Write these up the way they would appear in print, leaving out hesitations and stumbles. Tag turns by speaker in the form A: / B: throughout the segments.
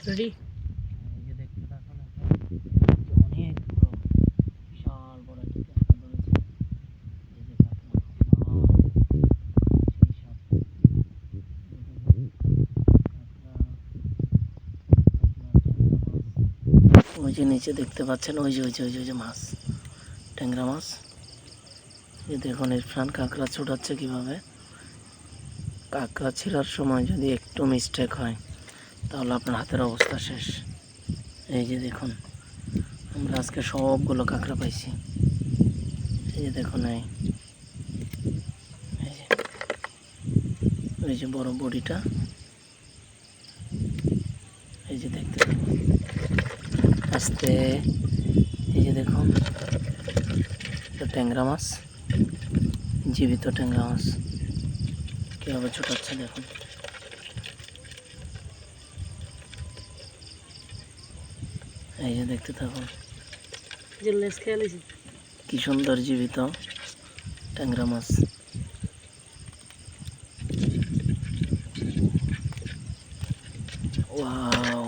A: Ready.
B: এই যে দেখতে থাকুন অনেক বড়, বিশাল বড় একটা কাঁকড়া ধরেছে। এই যে কাঁকড়া, সেই সাপ, কাঁকড়া, ওই যে নিচে দেখতে পাচ্ছেন, ওই যে মাছ, ট্যাংরা মাছ। এই দেখুন ইরফান কাঁকড়া ছুটাচ্ছে কিভাবে। কাঁকড়া ছিঁড়ার সময় যদি একটু মিস্টেক হয় তাহলে আপনার হাতের অবস্থা শেষ। এই যে দেখুন আমরা আজকে সবগুলো কাঁকড়া পাইছি। এই যে দেখুন এই যে বড় বডিটা, এই যে দেখতে থাকুন আস্তে। এই যে দেখুন ট্যাংরা মাছ, জীবিত ট্যাংরা মাছ কীভাবে ছুটাচ্ছে দেখুন। এই যে দেখতে থাকুন
A: যে লেস খেয়ে লিছি।
B: কি সুন্দর জীবিত ট্যাংরা মাছ। ওয়াও,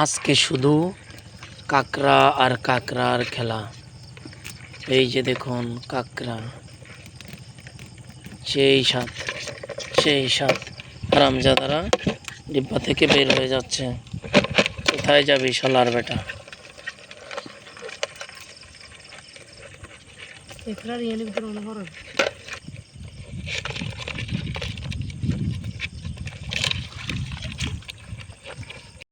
B: আজকে শুধু কাঁকড়া আর কাঁকড়ার খেলা। এই যে দেখুন কাঁকড়া, সেই সাত সেই সাত। হারামজাদারা ডিব্বা থেকে বের হয়ে যাচ্ছে। কোথায় যাবি শালার বেটা?
A: একরা রিয়েলি ভিতরে মনে করো।